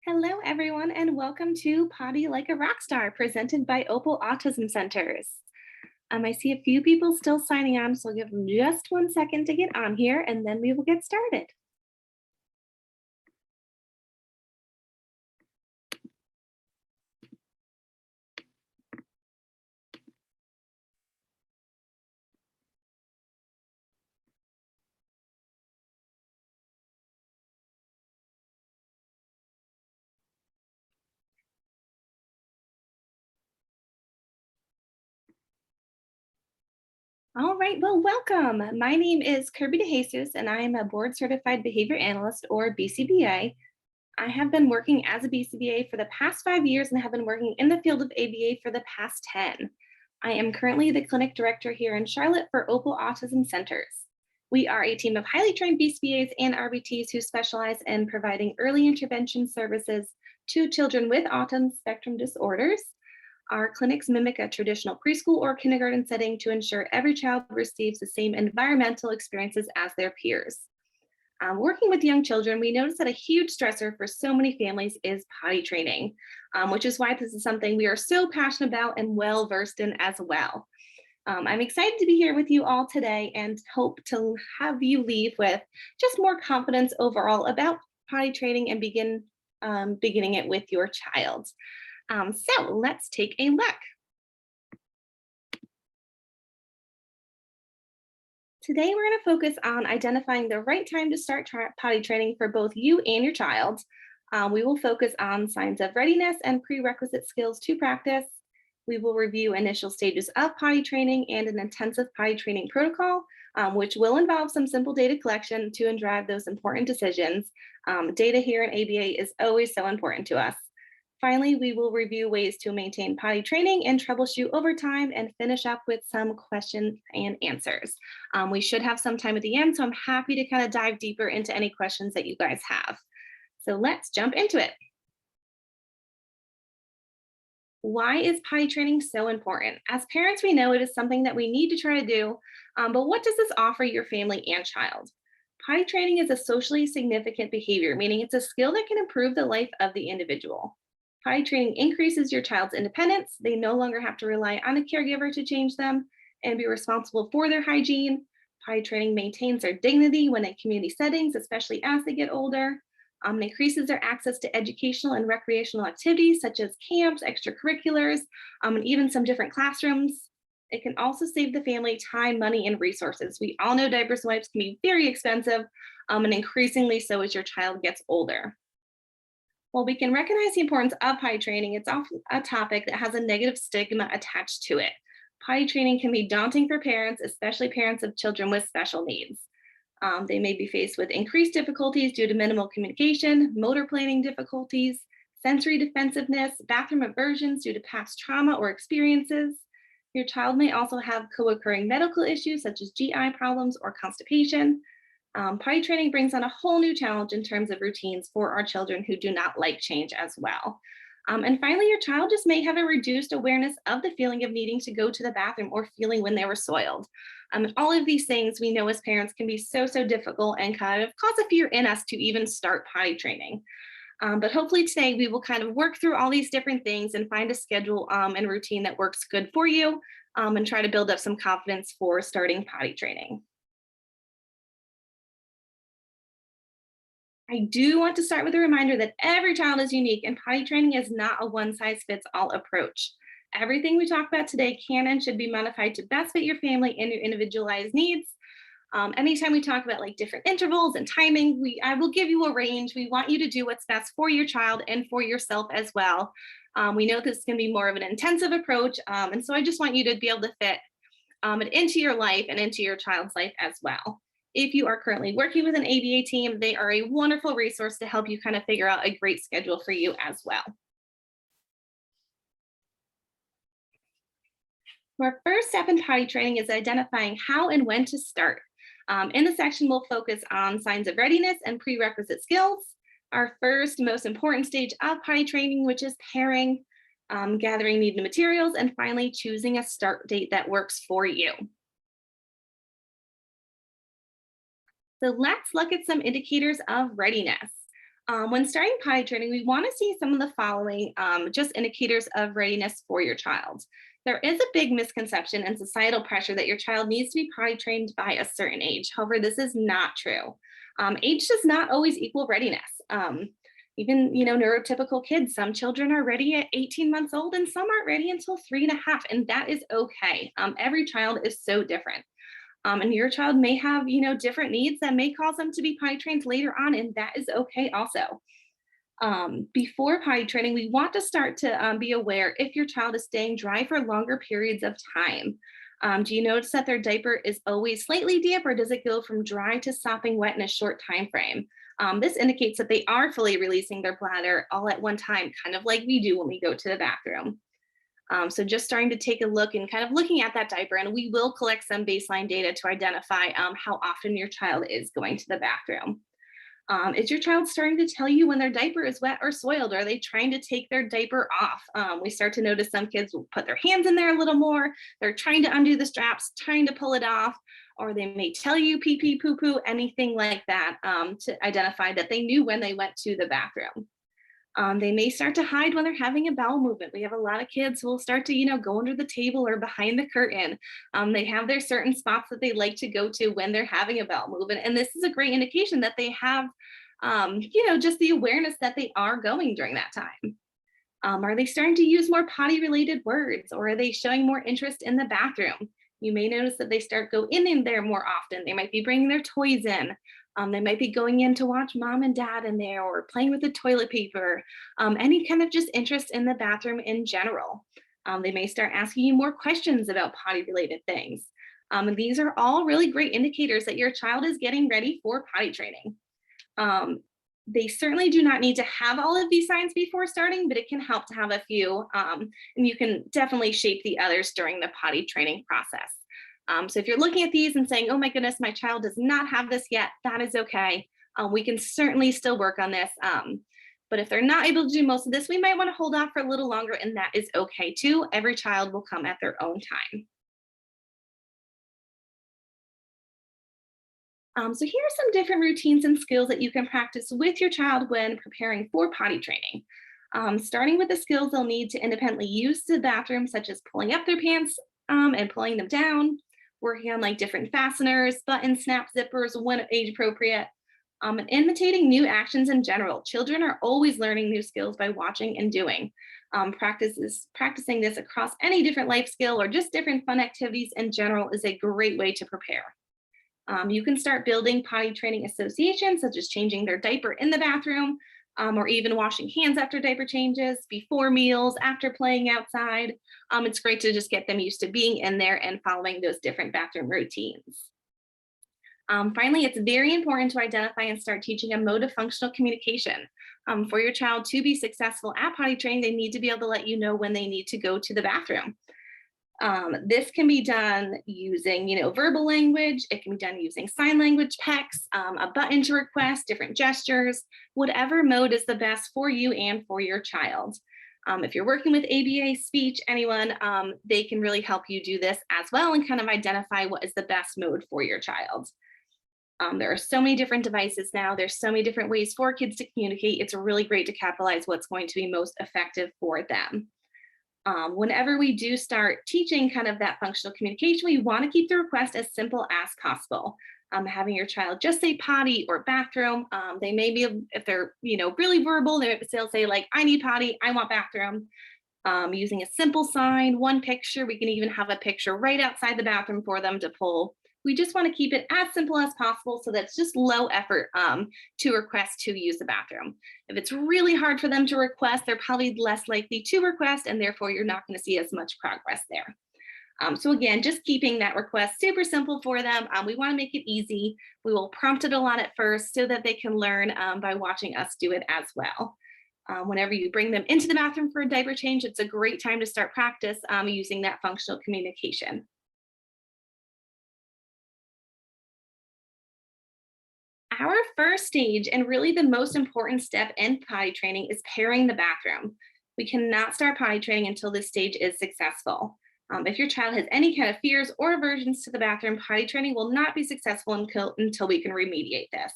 Hello, everyone, and welcome to Potty Like a Rockstar, presented by Opal Autism Centers. I see a few people still signing on, so I'll give them just 1 second to get on here, and then we will get started. All right, well, welcome. My name is Kerby DeJesus, and I am a board certified behavior analyst, or BCBA. I have been working as a BCBA for the past 5 years and have been working in the field of ABA for the past 10. I am currently the clinic director here in Charlotte for Opal Autism Centers. We are a team of highly trained BCBAs and RBTs who specialize in providing early intervention services to children with autism spectrum disorders. Our clinics mimic a traditional preschool or kindergarten setting to ensure every child receives the same environmental experiences as their peers. Working with young children, we notice that a huge stressor for so many families is potty training, which is why this is something we are so passionate about and well versed in as well. I'm excited to be here with you all today and hope to have you leave with just more confidence overall about potty training and beginning it with your child. So let's take a look. Today, we're going to focus on identifying the right time to start potty training for both you and your child. We will focus on signs of readiness and prerequisite skills to practice. We will review initial stages of potty training and an intensive potty training protocol, which will involve some simple data collection to drive those important decisions. Data here in ABA is always so important to us. Finally, we will review ways to maintain potty training and troubleshoot over time and finish up with some questions and answers. We should have some time at the end, so I'm happy to kind of dive deeper into any questions that you guys have. So let's jump into it. Why is potty training so important? As parents, we know it is something that we need to try to do, but what does this offer your family and child? Potty training is a socially significant behavior, meaning it's a skill that can improve the life of the individual. Potty training increases your child's independence. They no longer have to rely on a caregiver to change them and be responsible for their hygiene. Potty training maintains their dignity when in community settings, especially as they get older. It increases their access to educational and recreational activities such as camps, extracurriculars, and even some different classrooms. It can also save the family time, money, and resources. We all know diapers and wipes can be very expensive, and increasingly so as your child gets older. While we can recognize the importance of potty training, it's often a topic that has a negative stigma attached to it. Potty training can be daunting for parents, especially parents of children with special needs. They may be faced with increased difficulties due to minimal communication, motor planning difficulties, sensory defensiveness, bathroom aversions due to past trauma or experiences. Your child may also have co-occurring medical issues such as GI problems or constipation. Potty training brings on a whole new challenge in terms of routines for our children who do not like change as well. And finally, your child just may have a reduced awareness of the feeling of needing to go to the bathroom or feeling when they were soiled. And all of these things we know as parents can be so difficult and kind of cause a fear in us to even start potty training. But hopefully today we will kind of work through all these different things and find a schedule and routine that works good for you and try to build up some confidence for starting potty training. I do want to start with a reminder that every child is unique and potty training is not a one-size-fits-all approach. Everything we talk about today can and should be modified to best fit your family and your individualized needs. Anytime we talk about like different intervals and timing, I will give you a range. We want you to do what's best for your child and for yourself as well. We know this can be more of an intensive approach, and so I just want you to be able to fit it into your life and into your child's life as well. If you are currently working with an ABA team, they are a wonderful resource to help you kind of figure out a great schedule for you as well. Our first step in potty training is identifying how and when to start. In the section, we'll focus on signs of readiness and prerequisite skills. Our first most important stage of potty training, which is pairing, gathering needed materials, and finally choosing a start date that works for you. So let's look at some indicators of readiness. When starting potty training, we want to see some of the following just indicators of readiness for your child. There is a big misconception and societal pressure that your child needs to be potty trained by a certain age. However, this is not true. Age does not always equal readiness. Even neurotypical kids, some children are ready at 18 months old and some aren't ready until 3.5, and that is okay. Every child is so different. And your child may have, different needs that may cause them to be potty trained later on, and that is okay also. Before potty training, we want to start to be aware if your child is staying dry for longer periods of time. Do you notice that their diaper is always slightly damp, or does it go from dry to sopping wet in a short time frame? This indicates that they are fully releasing their bladder all at one time, kind of like we do when we go to the bathroom. So just starting to take a look and kind of looking at that diaper, and we will collect some baseline data to identify how often your child is going to the bathroom. Is your child starting to tell you when their diaper is wet or soiled? Are they trying to take their diaper off? We start to notice some kids will put their hands in there a little more. They're trying to undo the straps, trying to pull it off, or they may tell you pee pee, poo poo, anything like that to identify that they knew when they went to the bathroom. They may start to hide when they're having a bowel movement. We have a lot of kids who will start to, go under the table or behind the curtain. They have their certain spots that they like to go to when they're having a bowel movement. And this is a great indication that they have, just the awareness that they are going during that time. Are they starting to use more potty related words, or are they showing more interest in the bathroom? You may notice that they start go in there more often. They might be bringing their toys in. They might be going in to watch mom and dad in there, or playing with the toilet paper, any kind of just interest in the bathroom in general. They may start asking you more questions about potty related things. And these are all really great indicators that your child is getting ready for potty training. They certainly do not need to have all of these signs before starting, but it can help to have a few, and you can definitely shape the others during the potty training process. So if you're looking at these and saying, oh my goodness, my child does not have this yet, that is okay. We can certainly still work on this. But if they're not able to do most of this, we might want to hold off for a little longer, and that is okay too. Every child will come at their own time. So here are some different routines and skills that you can practice with your child when preparing for potty training. Starting with the skills they'll need to independently use the bathroom, such as pulling up their pants and pulling them down, working on like different fasteners, button snap zippers when age appropriate, and imitating new actions in general. Children are always learning new skills by watching and doing. Practicing this across any different life skill or just different fun activities in general is a great way to prepare. You can start building potty training associations, such as changing their diaper in the bathroom, or even washing hands after diaper changes, before meals, after playing outside. It's great to just get them used to being in there and following those different bathroom routines. Finally, it's very important to identify and start teaching a mode of functional communication. For your child to be successful at potty training, they need to be able to let you know when they need to go to the bathroom. This can be done using, verbal language. It can be done using sign language, PECs, a button to request, different gestures, whatever mode is the best for you and for your child. If you're working with ABA speech, anyone, they can really help you do this as well and kind of identify what is the best mode for your child. There are so many different devices now. There's so many different ways for kids to communicate. It's really great to capitalize what's going to be most effective for them. Whenever we do start teaching kind of that functional communication, we want to keep the request as simple as possible. Having your child just say potty or bathroom. They may be, if they're, really verbal, they might still say like, I need potty, I want bathroom. Using a simple sign, one picture. We can even have a picture right outside the bathroom for them to pull. We just want to keep it as simple as possible so that's just low effort to request to use the bathroom. If it's really hard for them to request, they're probably less likely to request, and therefore you're not going to see as much progress there. So again, just keeping that request super simple for them. We want to make it easy. We will prompt it a lot at first so that they can learn by watching us do it as well. Whenever you bring them into the bathroom for a diaper change, it's a great time to start practice using that functional communication. Our first stage, and really the most important step in potty training, is pairing the bathroom. We cannot start potty training until this stage is successful. If your child has any kind of fears or aversions to the bathroom, potty training will not be successful until we can remediate this.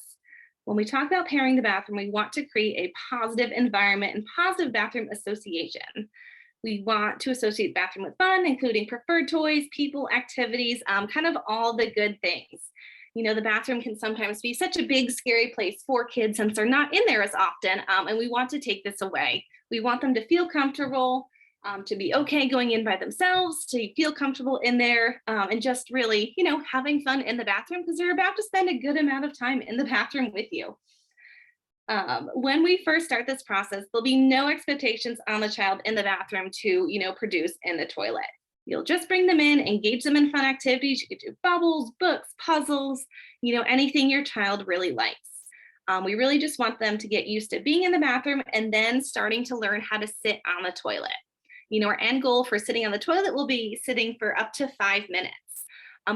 When we talk about pairing the bathroom, we want to create a positive environment and positive bathroom association. We want to associate bathroom with fun, including preferred toys, people, activities, kind of all the good things. The bathroom can sometimes be such a big, scary place for kids since they're not in there as often, and we want to take this away. We want them to feel comfortable, to be okay going in by themselves, to feel comfortable in there, and just really, having fun in the bathroom because they're about to spend a good amount of time in the bathroom with you. When we first start this process, there'll be no expectations on the child in the bathroom to, produce in the toilet. You'll just bring them in, engage them in fun activities. You could do bubbles, books, puzzles, anything your child really likes. We really just want them to get used to being in the bathroom and then starting to learn how to sit on the toilet. Our end goal for sitting on the toilet will be sitting for up to 5 minutes.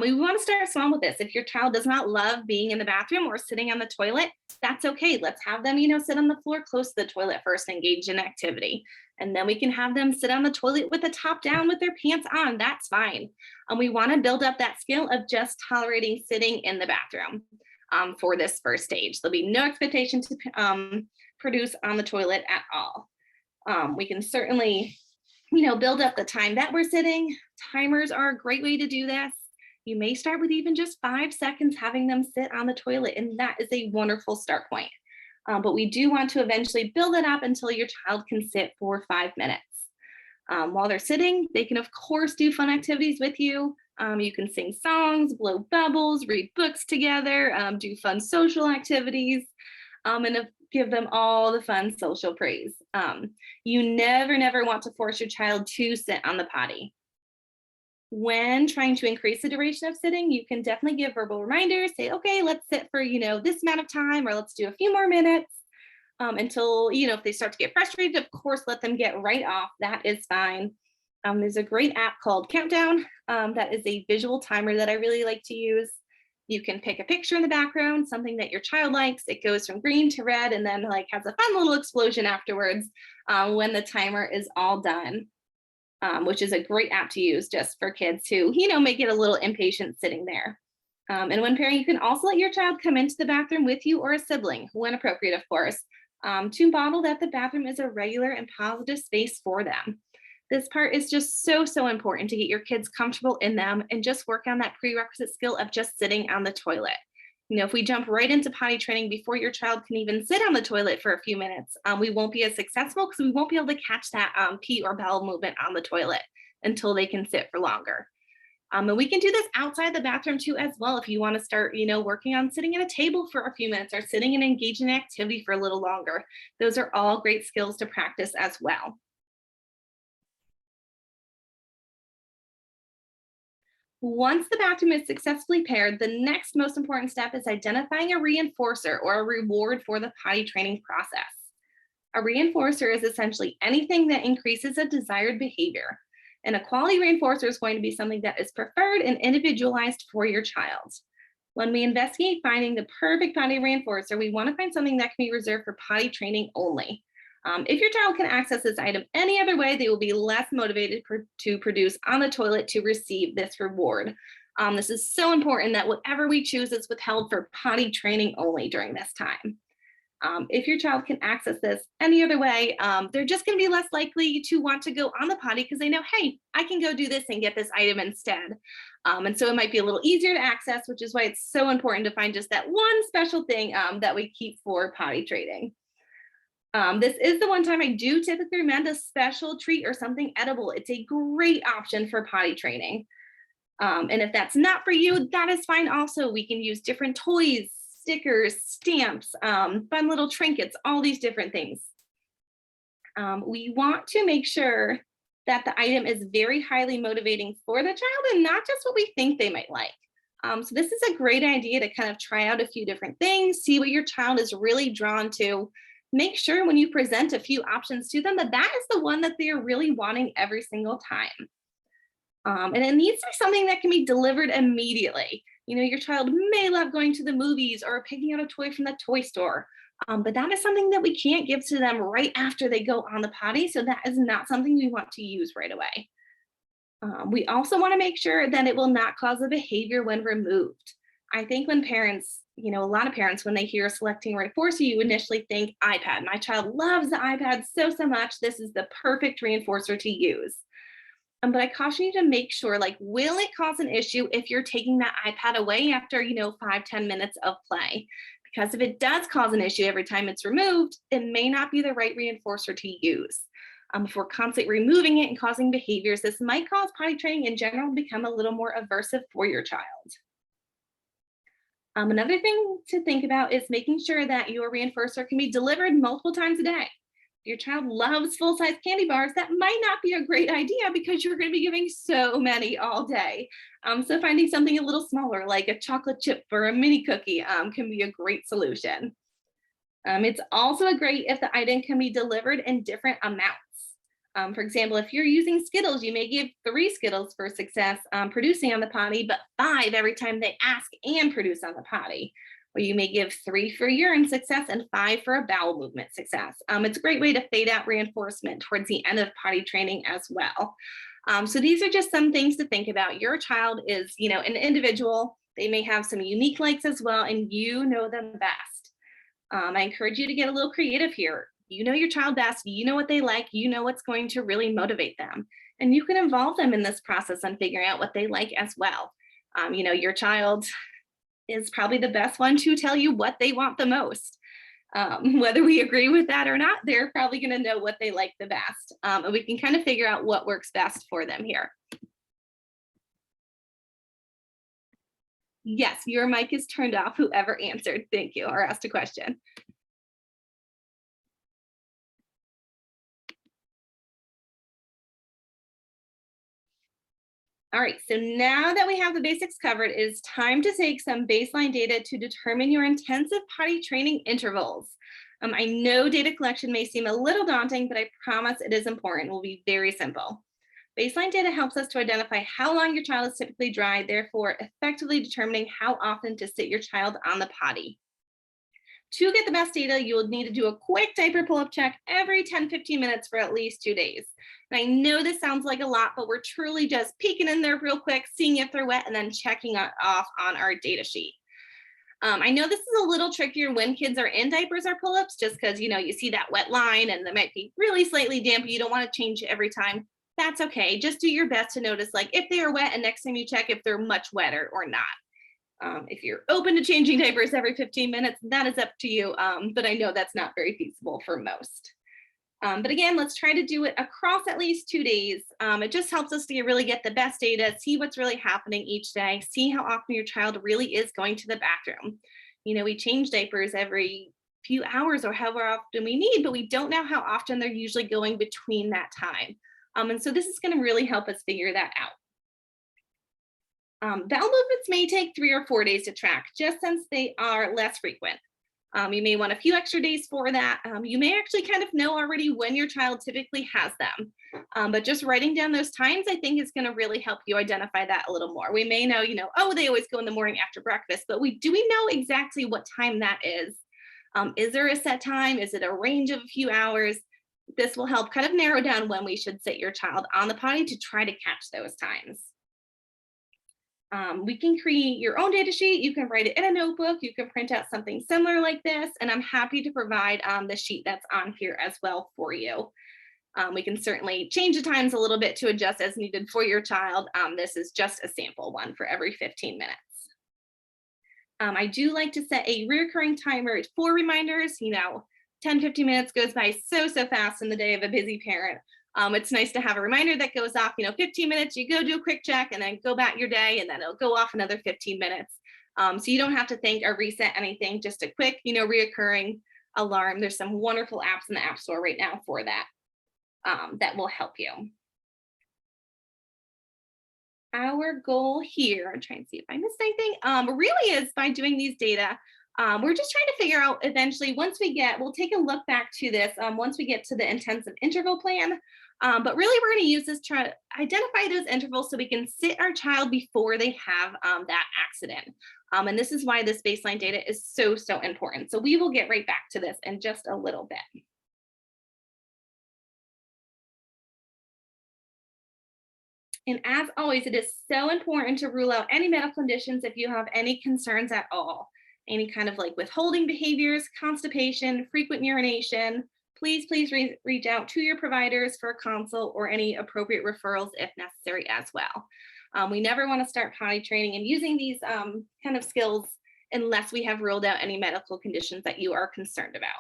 We want to start small with this. If your child does not love being in the bathroom or sitting on the toilet, that's okay. Let's have them, sit on the floor close to the toilet first, engage in activity. And then we can have them sit on the toilet with the top down with their pants on. That's fine. We want to build up that skill of just tolerating sitting in the bathroom for this first stage. There'll be no expectation to produce on the toilet at all. We can certainly, build up the time that we're sitting. Timers are a great way to do this. You may start with even just 5 seconds having them sit on the toilet, and that is a wonderful start point. But we do want to eventually build it up until your child can sit for 5 minutes. While they're sitting, they can, of course, do fun activities with you. You can sing songs, blow bubbles, read books together, do fun social activities, and give them all the fun social praise. You never want to force your child to sit on the potty. When trying to increase the duration of sitting, you can definitely give verbal reminders, say, okay, let's sit for, this amount of time, or let's do a few more minutes until, if they start to get frustrated, of course, let them get right off. That is fine. There's a great app called Countdown that is a visual timer that I really like to use. You can pick a picture in the background, something that your child likes. It goes from green to red and then has a fun little explosion afterwards when the timer is all done. Which is a great app to use just for kids who, may get a little impatient sitting there. And when pairing, you can also let your child come into the bathroom with you or a sibling, when appropriate, of course, to model that the bathroom is a regular and positive space for them. This part is just so important to get your kids comfortable in them and just work on that prerequisite skill of just sitting on the toilet. If we jump right into potty training before your child can even sit on the toilet for a few minutes, we won't be as successful because we won't be able to catch that pee or bowel movement on the toilet until they can sit for longer. And we can do this outside the bathroom too as well if you want to start, working on sitting at a table for a few minutes or sitting and engaging in activity for a little longer. Those are all great skills to practice as well. Once the bathroom is successfully paired, the next most important step is identifying a reinforcer or a reward for the potty training process. A reinforcer is essentially anything that increases a desired behavior. And a quality reinforcer is going to be something that is preferred and individualized for your child. When we investigate finding the perfect potty reinforcer, we want to find something that can be reserved for potty training only. If your child can access this item any other way, they will be less motivated to produce on the toilet to receive this reward. This is so important that whatever we choose is withheld for potty training only during this time. If your child can access this any other way, they're just going to be less likely to want to go on the potty because they know, hey, I can go do this and get this item instead. And so it might be a little easier to access, which is why it's so important to find just that one special thing that we keep for potty training. This is the one time I do typically recommend a special treat or something edible. It's a great option for potty training. And if that's not for you, that is fine also. We can use different toys, stickers, stamps, fun little trinkets, all these different things. We want to make sure that the item is very highly motivating for the child and not just what we think they might like. So this is a great idea to kind of try out a few different things, see what your child is really drawn to. Make sure when you present a few options to them that that is the one that they're really wanting every single time. And it needs to be something that can be delivered immediately. Your child may love going to the movies or picking out a toy from the toy store, but that is something that we can't give to them right after they go on the potty. So that is not something we want to use right away. We also want to make sure that it will not cause a behavior when removed. I think when parents A lot of parents, when they hear selecting reinforcer, you initially think iPad. My child loves the iPad so much. This is the perfect reinforcer to use. But I caution you to make sure, like, will it cause an issue if you're taking that iPad away after, 5-10 minutes of play? Because if it does cause an issue every time it's removed, it may not be the right reinforcer to use. If we're constantly removing it and causing behaviors, this might cause potty training in general to become a little more aversive for your child. Another thing to think about is making sure that your reinforcer can be delivered multiple times a day. If your child loves full-size candy bars, that might not be a great idea because you're going to be giving so many all day. So finding something a little smaller, like a chocolate chip or a mini cookie, can be a great solution. It's also great if the item can be delivered in different amounts. For example, if you're using Skittles, you may give 3 Skittles for success producing on the potty, but 5 every time they ask and produce on the potty. Or you may give 3 for urine success and 5 for a bowel movement success. It's a great way to fade out reinforcement towards the end of potty training as well. So these are just some things to think about. Your child is, an individual. They may have some unique likes as well, and you know them best. I encourage you to get a little creative here. You know your child best, you know what they like, you know what's going to really motivate them. And you can involve them in this process on figuring out what they like as well. Your child is probably the best one to tell you what they want the most. Whether we agree with that or not, they're probably going to know what they like the best. And we can kind of figure out what works best for them here. Yes, your mic is turned off, whoever answered. Thank you, or asked a question. All right, so now that we have the basics covered, it is time to take some baseline data to determine your intensive potty training intervals. I know data collection may seem a little daunting, but I promise it is important. It will be very simple. Baseline data helps us to identify how long your child is typically dry, therefore effectively determining how often to sit your child on the potty. To get the best data, you will need to do a quick diaper pull-up check every 10-15 minutes for at least 2 days. And I know this sounds like a lot, but we're truly just peeking in there real quick, seeing if they're wet, and then checking it off on our data sheet. I know this is a little trickier when kids are in diapers or pull-ups, just because you see that wet line and they might be really slightly damp. You don't want to change it every time. That's okay. Just do your best to notice, like, if they are wet, and next time you check if they're much wetter or not. If you're open to changing diapers every 15 minutes, that is up to you. But I know that's not very feasible for most. But again, let's try to do it across at least 2 days. It just helps us to really get the best data, see what's really happening each day, see how often your child really is going to the bathroom. We change diapers every few hours or however often we need, but we don't know how often they're usually going between that time. And so this is going to really help us figure that out. Bowel movements may take 3 or 4 days to track, just since they are less frequent. You may want a few extra days for that. You may actually kind of know already when your child typically has them. But just writing down those times, I think, is going to really help you identify that a little more. We may know, oh, they always go in the morning after breakfast, but do we know exactly what time that is? Is there a set time? Is it a range of a few hours? This will help kind of narrow down when we should sit your child on the potty to try to catch those times. We can create your own data sheet. You can write it in a notebook. You can print out something similar like this, and I'm happy to provide the sheet that's on here as well for you. We can certainly change the times a little bit to adjust as needed for your child. This is just a sample one for every 15 minutes. I do like to set a recurring timer for reminders. 10-15 minutes goes by so fast in the day of a busy parent. It's nice to have a reminder that goes off, 15 minutes, you go do a quick check and then go about your day, and then it'll go off another 15 minutes. So you don't have to think or reset anything, just a quick, reoccurring alarm. There's some wonderful apps in the App Store right now for that, that will help you. Our goal here, I'm trying to see if I missed anything, really is by doing these data, we're just trying to figure out eventually, we'll take a look back to this once we get to the intensive interval plan. But really, we're going to use this to try to identify those intervals so we can sit our child before they have that accident. And this is why this baseline data is so important. So we will get right back to this in just a little bit. And as always, it is so important to rule out any medical conditions if you have any concerns at all. any kind of like withholding behaviors, constipation, frequent urination, please reach out to your providers for a consult or any appropriate referrals if necessary as well. We never want to start potty training and using these kind of skills unless we have ruled out any medical conditions that you are concerned about.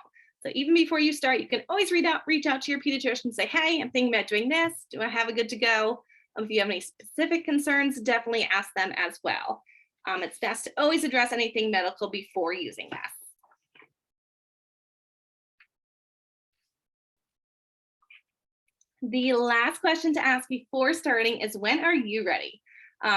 So even before you start, you can always reach out to your pediatrician and say, hey, I'm thinking about doing this. Do I have a good to go? If you have any specific concerns, definitely ask them as well. It's best to always address anything medical before using this. The last question to ask before starting is, when are you ready?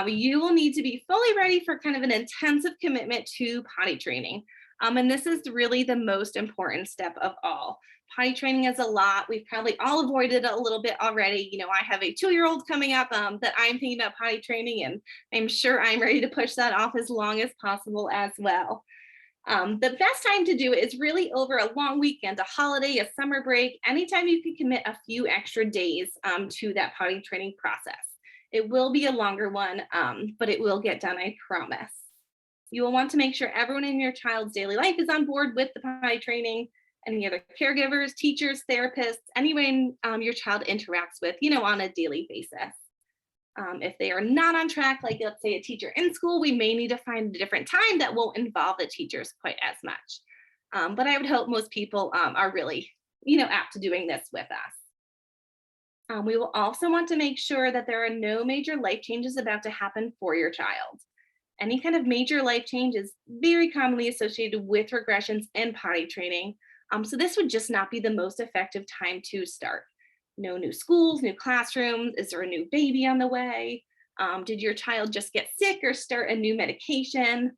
You will need to be fully ready for kind of an intensive commitment to potty training. And this is really the most important step of all. Potty training is a lot. We've probably all avoided it a little bit already. You know, I have a 2-year-old coming up that I'm thinking about potty training, and I'm sure I'm ready to push that off as long as possible as well. The best time to do it is really over a long weekend, a holiday, a summer break, anytime you can commit a few extra days to that potty training process. It will be a longer one, but it will get done, I promise. You will want to make sure everyone in your child's daily life is on board with the potty training, any other caregivers, teachers, therapists, anyone your child interacts with, you know, on a daily basis. If they are not on track, like let's say a teacher in school, we may need to find a different time that won't involve the teachers quite as much. But I would hope most people are really, you know, apt to doing this with us. We will also want to make sure that there are no major life changes about to happen for your child. Any kind of major life change is very commonly associated with regressions and potty training. So this would just not be the most effective time to start. No new schools, new classrooms. Is there a new baby on the way? Did your child just get sick or start a new medication?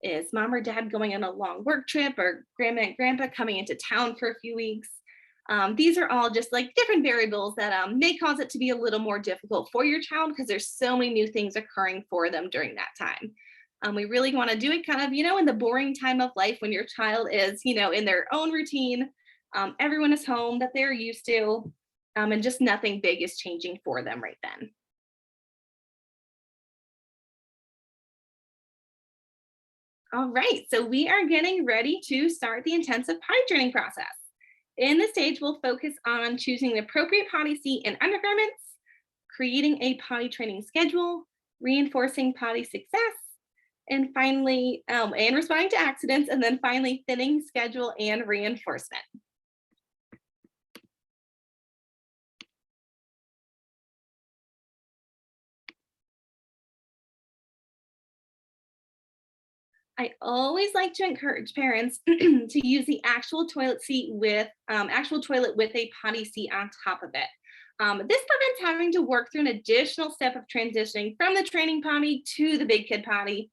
Is mom or dad going on a long work trip, or grandma and grandpa coming into town for a few weeks? These are all just like different variables that may cause it to be a little more difficult for your child because there's so many new things occurring for them during that time. We really want to do it kind of, you know, in the boring time of life when your child is, you know, in their own routine. Everyone is home that they're used to, and just nothing big is changing for them right then. All right, so we are getting ready to start the intensive potty training process. In this stage, we'll focus on choosing the appropriate potty seat and undergarments, creating a potty training schedule, reinforcing potty success, and finally, and responding to accidents, and then finally thinning schedule and reinforcement. I always like to encourage parents to use the actual toilet seat with actual toilet with a potty seat on top of it. This prevents having to work through an additional step of transitioning from the training potty to the big kid potty,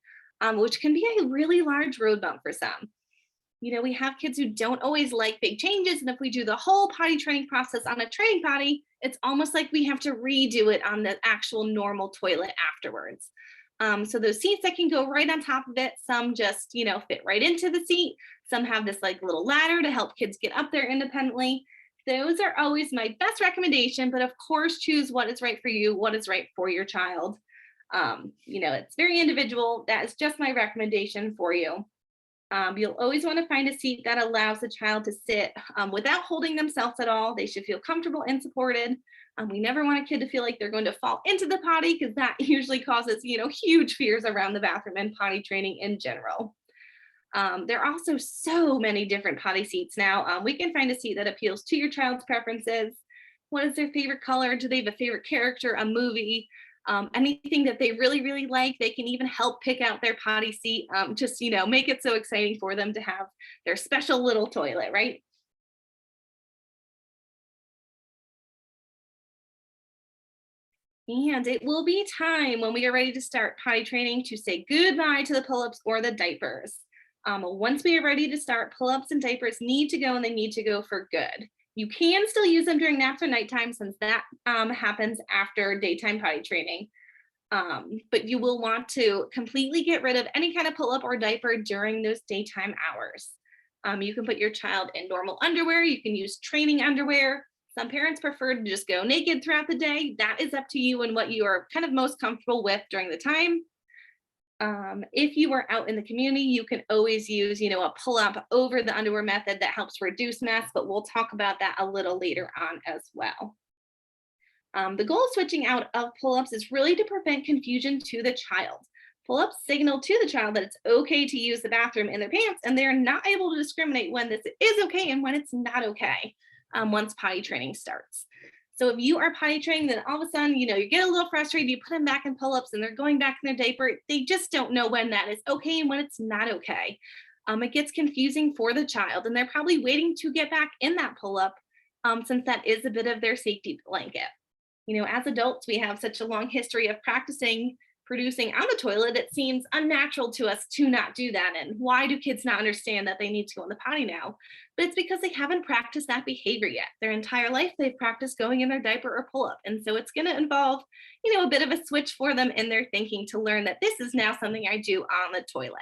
which can be a really large road bump for some. You know, we have kids who don't always like big changes, and if we do the whole potty training process on a training potty, it's almost like we have to redo it on the actual normal toilet afterwards. So those seats that can go right on top of it, some just, you know, fit right into the seat. Some have this like little ladder to help kids get up there independently. Those are always my best recommendation, but of course, choose what is right for you, what is right for your child. You know, it's very individual. That is just my recommendation for you. You'll always want to find a seat that allows the child to sit without holding themselves at all. They should feel comfortable and supported. We never want a kid to feel like they're going to fall into the potty because that usually causes, you know, huge fears around the bathroom and potty training in general. There are also so many different potty seats now. We can find a seat that appeals to your child's preferences. What is their favorite color? Do they have a favorite character, a movie? Anything that they really, really like, they can even help pick out their potty seat. Just, you know, make it so exciting for them to have their special little toilet, right? And it will be time when we are ready to start potty training to say goodbye to the pull-ups or the diapers. Once we are ready to start, pull-ups and diapers need to go, and they need to go for good. You can still use them during naps or nighttime since that happens after daytime potty training. But you will want to completely get rid of any kind of pull-up or diaper during those daytime hours. You can put your child in normal underwear. You can use training underwear. Some parents prefer to just go naked throughout the day. That is up to you and what you are kind of most comfortable with during the time. If you are out in the community, you can always use, a pull up over the underwear method that helps reduce mess, but we'll talk about that a little later on as well. The goal of switching out of pull-ups is really to prevent confusion to the child. Pull-ups signal to the child that it's okay to use the bathroom in their pants, and they're not able to discriminate when this is okay and when it's not okay once potty training starts. So if you are potty training, then all of a sudden, you get a little frustrated, you put them back in pull-ups and they're going back in their diaper. They just don't know when that is okay and when it's not okay. It gets confusing for the child, and they're probably waiting to get back in that pull-up since that is a bit of their safety blanket. As adults, we have such a long history of practicing producing on the toilet, it seems unnatural to us to not do that. And why do kids not understand that they need to go in the potty now? But it's because they haven't practiced that behavior yet. Their entire life, they've practiced going in their diaper or pull up. And so it's going to involve, a bit of a switch for them in their thinking to learn that this is now something I do on the toilet.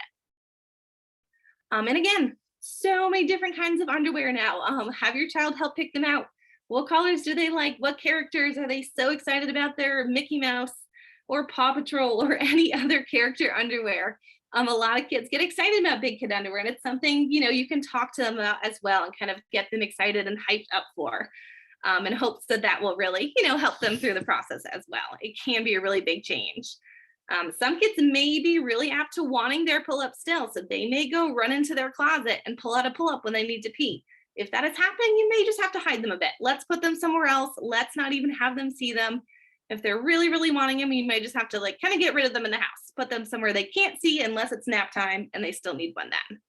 And again, so many different kinds of underwear now. Have your child help pick them out. What colors do they like? What characters are they so excited about their Mickey Mouse or Paw Patrol or any other character underwear? A lot of kids get excited about big kid underwear, and it's something, you can talk to them about as well and kind of get them excited and hyped up for, in hopes that that will really, help them through the process as well. It can be a really big change. Some kids may be really apt to wanting their pull-up still, so they may go run into their closet and pull out a pull-up when they need to pee. If that is happening, you may just have to hide them a bit. Let's put them somewhere else. Let's not even have them see them. If they're really, really wanting them, you may just have to kind of get rid of them in the house, put them somewhere they can't see unless it's nap time and they still need one then.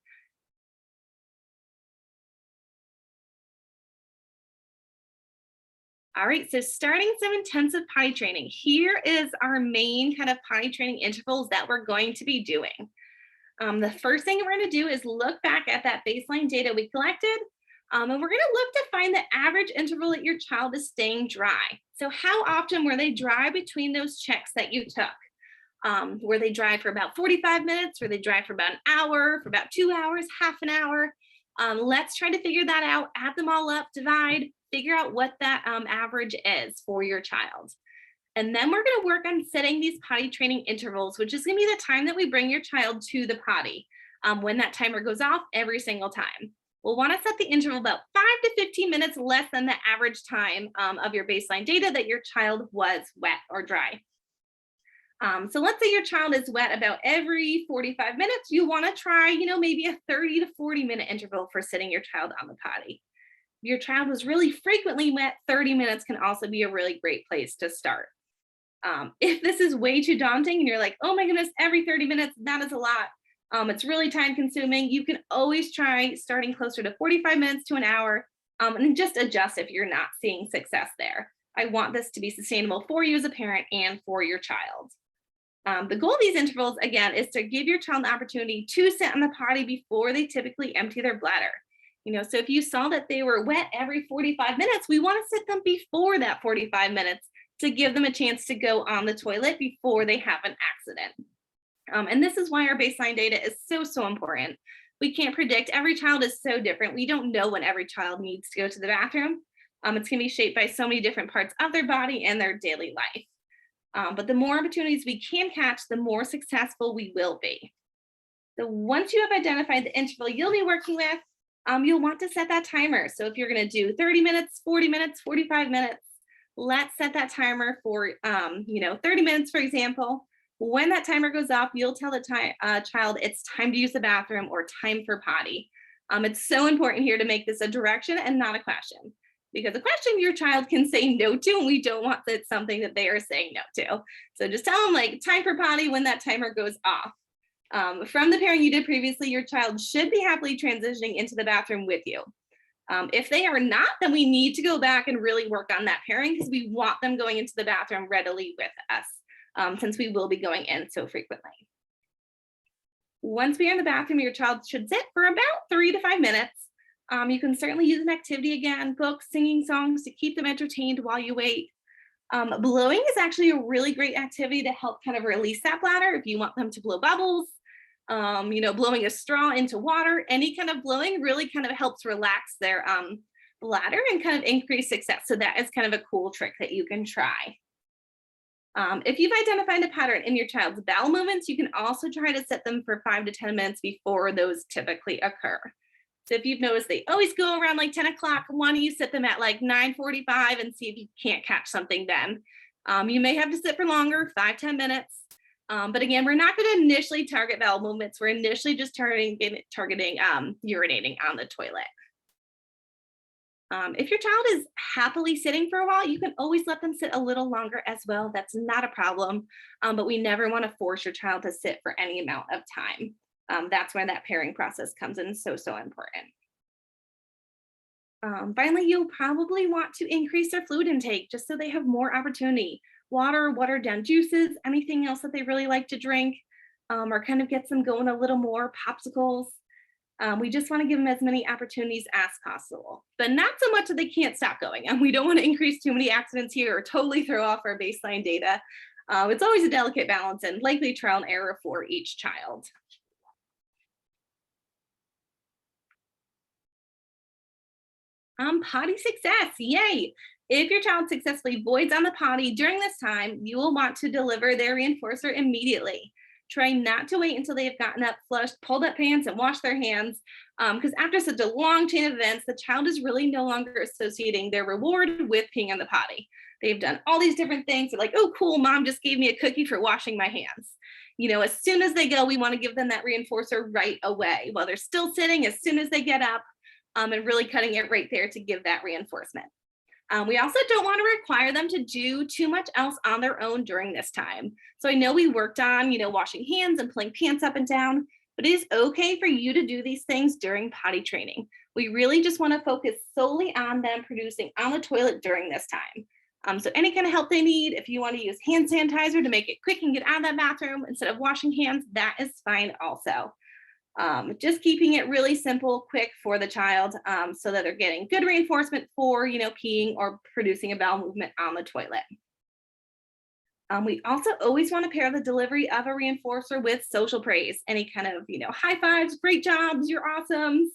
All right, so starting some intensive potty training. Here is our main kind of potty training intervals that we're going to be doing. The first thing we're going to do is look back at that baseline data we collected. And we're going to look to find the average interval that your child is staying dry. So how often were they dry between those checks that you took? Were they dry for about 45 minutes? Were they dry for about an hour, for about 2 hours, half an hour? Let's try to figure that out, add them all up, divide, figure out what that average is for your child. And then we're going to work on setting these potty training intervals, which is going to be the time that we bring your child to the potty, when that timer goes off every single time. We'll want to set the interval about 5 to 15 minutes less than the average time of your baseline data that your child was wet or dry. So let's say your child is wet about every 45 minutes. You want to try, maybe a 30 to 40 minute interval for sitting your child on the potty. If your child was really frequently wet, 30 minutes can also be a really great place to start. If this is way too daunting and you're like, oh my goodness, every 30 minutes, that is a lot. It's really time consuming. You can always try starting closer to 45 minutes to an hour, and just adjust if you're not seeing success there. I want this to be sustainable for you as a parent and for your child. The goal of these intervals, again, is to give your child an opportunity to sit on the potty before they typically empty their bladder. So if you saw that they were wet every 45 minutes, we want to sit them before that 45 minutes to give them a chance to go on the toilet before they have an accident. And this is why our baseline data is so important. We can't predict. Every child is so different. We don't know when every child needs to go to the bathroom. It's going to be shaped by so many different parts of their body and their daily life. But the more opportunities we can catch, the more successful we will be. So once you have identified the interval you'll be working with, you'll want to set that timer. So if you're going to do 30 minutes, 40 minutes, 45 minutes, let's set that timer for 30 minutes, for example. When that timer goes off, you'll tell the child it's time to use the bathroom or time for potty. It's so important here to make this a direction and not a question, because a question your child can say no to, and we don't want that something that they are saying no to. So just tell them time for potty when that timer goes off. From the pairing you did previously, your child should be happily transitioning into the bathroom with you. If they are not, then we need to go back and really work on that pairing, because we want them going into the bathroom readily with us. Since we will be going in so frequently. Once we are in the bathroom, your child should sit for about 3 to 5 minutes. You can certainly use an activity again, books, singing songs to keep them entertained while you wait. Blowing is actually a really great activity to help kind of release that bladder. If you want them to blow bubbles, blowing a straw into water, any kind of blowing really kind of helps relax their bladder and kind of increase success. So that is kind of a cool trick that you can try. If you've identified a pattern in your child's bowel movements, you can also try to set them for 5 to 10 minutes before those typically occur. So if you've noticed they always go around like 10 o'clock, why don't you sit them at like 9:45 and see if you can't catch something then. You may have to sit for longer, 5-10 minutes. But again, we're not going to initially target bowel movements. We're initially just targeting urinating on the toilet. If your child is happily sitting for a while, you can always let them sit a little longer as well. That's not a problem, but we never want to force your child to sit for any amount of time. That's where that pairing process comes in so important. Finally, you'll probably want to increase their fluid intake just so they have more opportunity. Water, watered down juices, anything else that they really like to drink, or kind of gets them going a little more, popsicles. We just want to give them as many opportunities as possible, but not so much that they can't stop going. And we don't want to increase too many accidents here or totally throw off our baseline data. It's always a delicate balance and likely trial and error for each child. Potty success, yay. If your child successfully voids on the potty during this time, you will want to deliver their reinforcer immediately. Try not to wait until they have gotten up, flushed, pulled up pants, and washed their hands, because after such a long chain of events, the child is really no longer associating their reward with peeing on the potty. They've done all these different things. They're like, oh, cool, mom just gave me a cookie for washing my hands. As soon as they go, we want to give them that reinforcer right away while they're still sitting, as soon as they get up, and really cutting it right there to give that reinforcement. We also don't want to require them to do too much else on their own during this time. So I know we worked on, washing hands and pulling pants up and down, but it is okay for you to do these things during potty training. We really just want to focus solely on them producing on the toilet during this time. So any kind of help they need, if you want to use hand sanitizer to make it quick and get out of that bathroom instead of washing hands, that is fine also. Just keeping it really simple, quick for the child, so that they're getting good reinforcement for, peeing or producing a bowel movement on the toilet. We also always want to pair the delivery of a reinforcer with social praise, any kind of, high fives, great jobs, you're awesome,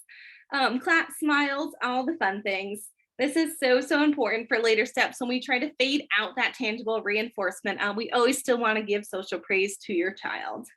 clap, smiles, all the fun things. This is so important for later steps when we try to fade out that tangible reinforcement. We always still want to give social praise to your child.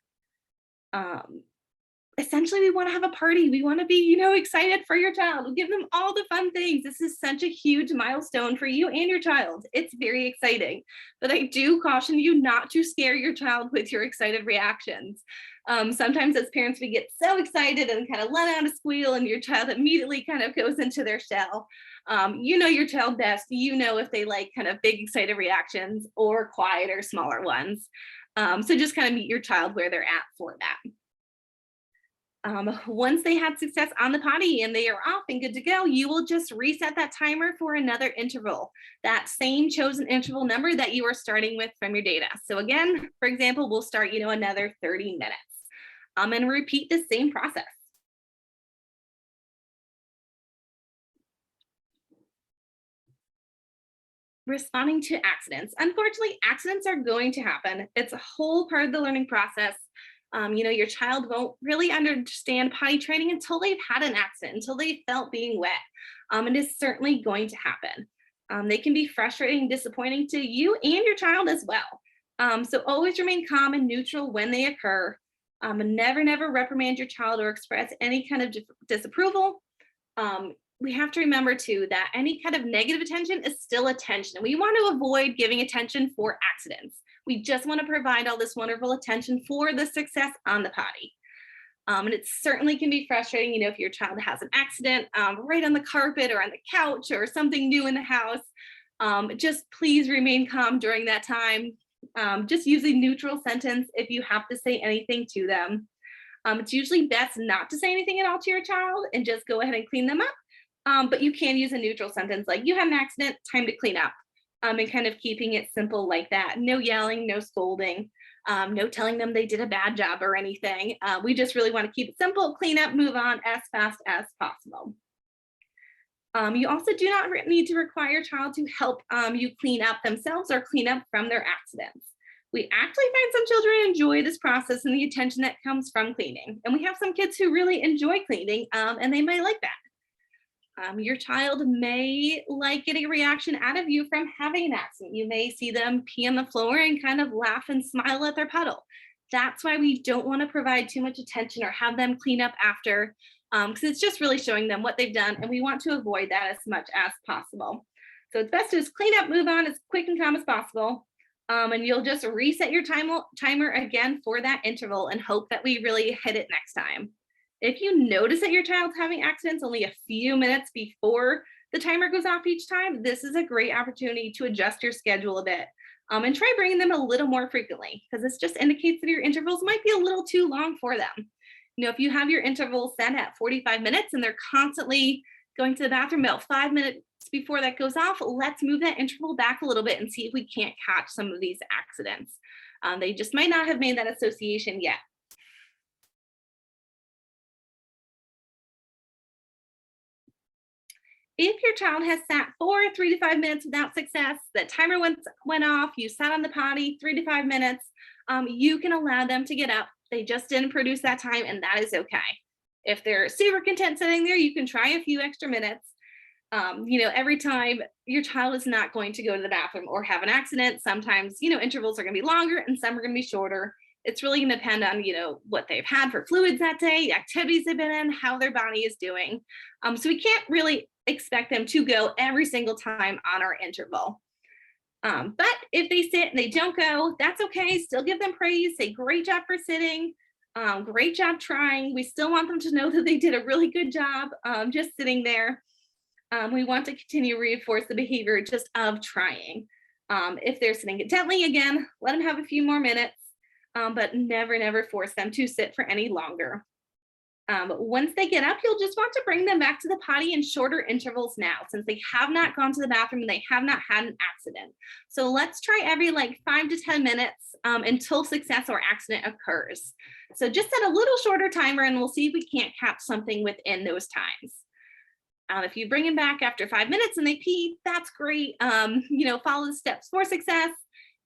Essentially, we want to have a party. We want to be, excited for your child. We'll give them all the fun things. This is such a huge milestone for you and your child. It's very exciting, but I do caution you not to scare your child with your excited reactions. Sometimes as parents, we get so excited and kind of let out a squeal and your child immediately kind of goes into their shell. Your child best. If they like kind of big excited reactions or quiet or smaller ones. So just kind of meet your child where they're at for that. Once they had success on the potty and they are off and good to go, you will just reset that timer for another interval, that same chosen interval number that you are starting with from your data. So again, for example, we'll start, another 30 minutes and repeat the same process. Responding to accidents. Unfortunately, accidents are going to happen. It's a whole part of the learning process. Your child won't really understand potty training until they've had an accident, until they felt being wet. It is certainly going to happen. They can be frustrating and disappointing to you and your child as well. So always remain calm and neutral when they occur. And never reprimand your child or express any kind of disapproval. We have to remember too that any kind of negative attention is still attention. And we want to avoid giving attention for accidents. We just want to provide all this wonderful attention for the success on the potty. And it certainly can be frustrating, if your child has an accident right on the carpet or on the couch or something new in the house. Just please remain calm during that time. Just use a neutral sentence if you have to say anything to them. It's usually best not to say anything at all to your child and just go ahead and clean them up. But you can use a neutral sentence like, you had an accident, time to clean up. And kind of keeping it simple like that. No yelling, no scolding, no telling them they did a bad job or anything. We just really want to keep it simple, clean up, move on as fast as possible. You also do not need to require your child to help you clean up themselves or clean up from their accidents. We actually find some children enjoy this process and the attention that comes from cleaning. And we have some kids who really enjoy cleaning and they might like that. Your child may like getting a reaction out of you from having an accident. You may see them pee on the floor and kind of laugh and smile at their puddle. That's why we don't want to provide too much attention or have them clean up after, because it's just really showing them what they've done, and we want to avoid that as much as possible. So it's best to just clean up, move on as quick and calm as possible. And you'll just reset your timer again for that interval and hope that we really hit it next time. If you notice that your child's having accidents only a few minutes before the timer goes off each time, this is a great opportunity to adjust your schedule a bit, and try bringing them a little more frequently, because this just indicates that your intervals might be a little too long for them. If you have your interval set at 45 minutes and they're constantly going to the bathroom about 5 minutes before that goes off, let's move that interval back a little bit and see if we can't catch some of these accidents. They just might not have made that association yet. If your child has sat for 3 to 5 minutes without success, the timer went off, you sat on the potty 3 to 5 minutes, you can allow them to get up. They just didn't produce that time, and that is okay. If they're super content sitting there, you can try a few extra minutes. Every time your child is not going to go to the bathroom or have an accident, sometimes, intervals are going to be longer and some are going to be shorter. It's really going to depend on, what they've had for fluids that day, the activities they've been in, how their body is doing. So we can't really expect them to go every single time on our interval. But if they sit and they don't go, that's okay. Still give them praise. Say, great job for sitting. Great job trying. We still want them to know that they did a really good job just sitting there. We want to continue to reinforce the behavior just of trying. If they're sitting gently, again, let them have a few more minutes, but never force them to sit for any longer. Once they get up, you'll just want to bring them back to the potty in shorter intervals now, since they have not gone to the bathroom and they have not had an accident. So let's try every 5 to 10 minutes until success or accident occurs. So just set a little shorter timer and we'll see if we can't catch something within those times. If you bring them back after 5 minutes and they pee, that's great. Follow the steps for success.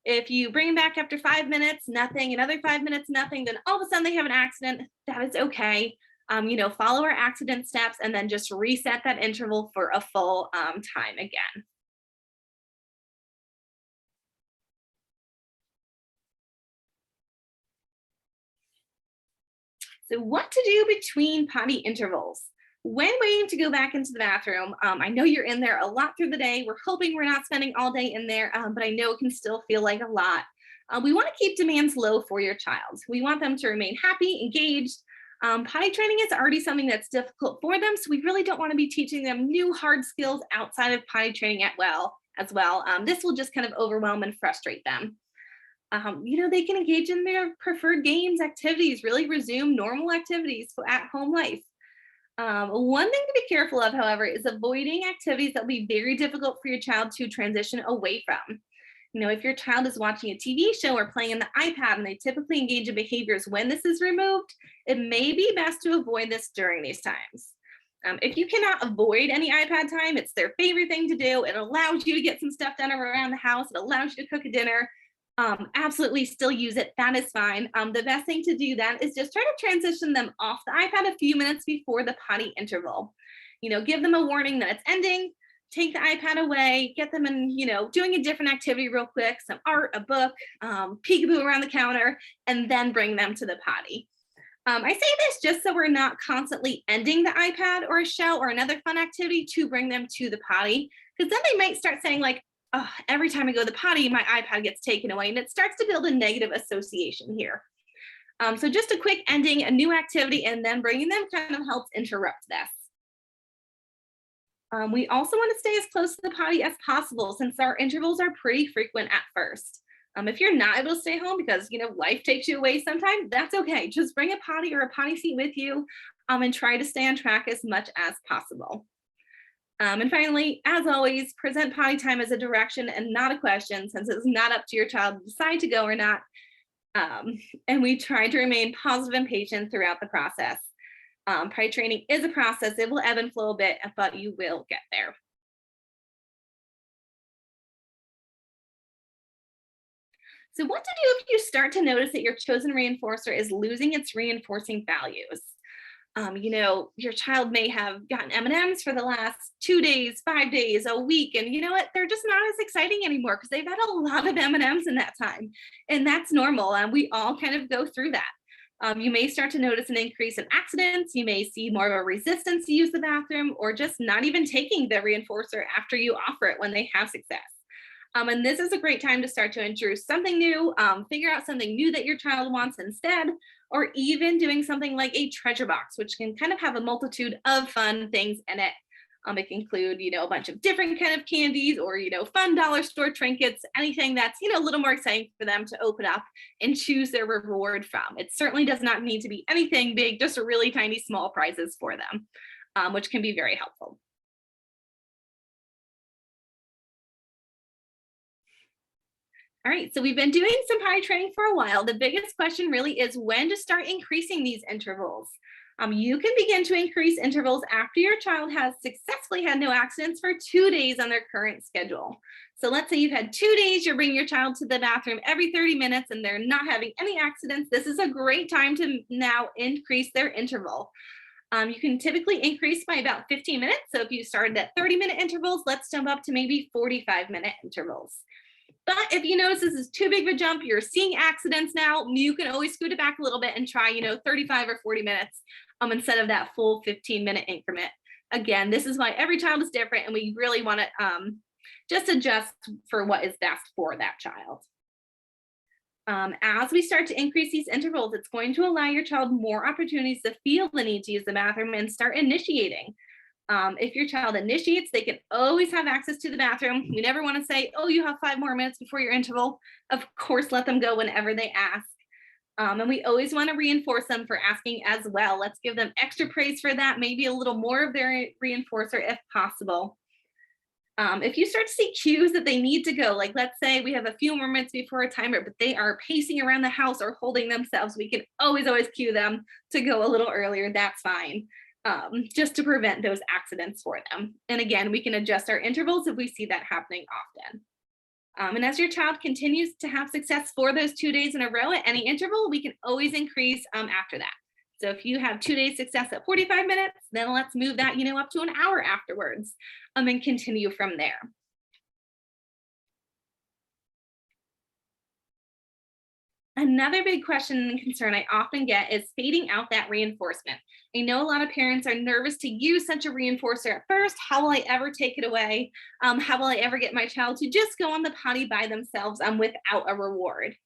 If you bring them back after 5 minutes, nothing, another 5 minutes, nothing, then all of a sudden they have an accident, that is okay. Follow our accident steps and then just reset that interval for a full time again. So what to do between potty intervals? When waiting to go back into the bathroom, I know you're in there a lot through the day. We're hoping we're not spending all day in there, but I know it can still feel like a lot. We want to keep demands low for your child. We want them to remain happy, engaged. Potty training is already something that's difficult for them, so we really don't want to be teaching them new hard skills outside of potty training as well. This will just kind of overwhelm and frustrate them. They can engage in their preferred games, activities, really resume normal activities at home life. One thing to be careful of, however, is avoiding activities that will be very difficult for your child to transition away from. If your child is watching a TV show or playing on the iPad and they typically engage in behaviors when this is removed, it may be best to avoid this during these times. If you cannot avoid any iPad time, it's their favorite thing to do. It allows you to get some stuff done around the house. It allows you to cook a dinner. Absolutely still use it. That is fine. The best thing to do then is just try to transition them off the iPad a few minutes before the potty interval. Give them a warning that it's ending, take the iPad away, get them in, doing a different activity real quick, some art, a book, peekaboo around the counter, and then bring them to the potty. I say this just so we're not constantly ending the iPad or a show or another fun activity to bring them to the potty, because then they might start saying oh, every time I go to the potty, my iPad gets taken away, and it starts to build a negative association here. So just a quick ending, a new activity, and then bringing them kind of helps interrupt this. We also want to stay as close to the potty as possible, since our intervals are pretty frequent at first. If you're not able to stay home because life takes you away sometime, that's okay. Just bring a potty or a potty seat with you, and try to stay on track as much as possible. And finally, as always, present potty time as a direction and not a question, since it's not up to your child to decide to go or not. And we try to remain positive and patient throughout the process. Potty training is a process. It will ebb and flow a bit, but you will get there. So what to do if you start to notice that your chosen reinforcer is losing its reinforcing values? Your child may have gotten M&Ms for the last 2 days, 5 days, a week, and you know what? They're just not as exciting anymore because they've had a lot of M&Ms in that time, and that's normal. And we all kind of go through that. You may start to notice an increase in accidents. You may see more of a resistance to use the bathroom, or just not even taking the reinforcer after you offer it when they have success. And this is a great time to start to introduce something new, figure out something new that your child wants instead, or even doing something like a treasure box, which can kind of have a multitude of fun things in it. It can include, a bunch of different kind of candies, or, fun dollar store trinkets, anything that's, a little more exciting for them to open up and choose their reward from. It certainly does not need to be anything big, just a really tiny small prizes for them, which can be very helpful. All right, so we've been doing some potty training for a while. The biggest question really is when to start increasing these intervals. You can begin to increase intervals after your child has successfully had no accidents for 2 days on their current schedule. So let's say you've had 2 days, you're bringing your child to the bathroom every 30 minutes and they're not having any accidents. This is a great time to now increase their interval. You can typically increase by about 15 minutes. So if you started at 30-minute intervals, let's jump up to maybe 45-minute intervals. But if you notice this is too big of a jump, you're seeing accidents now, you can always scoot it back a little bit and try, 35 or 40 minutes instead of that full 15-minute increment. Again, this is why every child is different, and we really want to just adjust for what is best for that child. As we start to increase these intervals, it's going to allow your child more opportunities to feel the need to use the bathroom and start initiating. If your child initiates, they can always have access to the bathroom. We never want to say, oh, you have 5 more minutes before your interval. Of course, let them go whenever they ask. And we always want to reinforce them for asking as well. Let's give them extra praise for that, maybe a little more of their reinforcer if possible. If you start to see cues that they need to go, like let's say we have a few more minutes before a timer, but they are pacing around the house or holding themselves, we can always cue them to go a little earlier. That's fine. Just to prevent those accidents for them. And again, we can adjust our intervals if we see that happening often. And as your child continues to have success for those 2 days in a row at any interval, we can always increase after that. So if you have 2 days success at 45 minutes, then let's move that, up to an hour afterwards, and continue from there. Another big question and concern I often get is fading out that reinforcement. I know a lot of parents are nervous to use such a reinforcer at first. How will I ever take it away? How will I ever get my child to just go on the potty by themselves without a reward?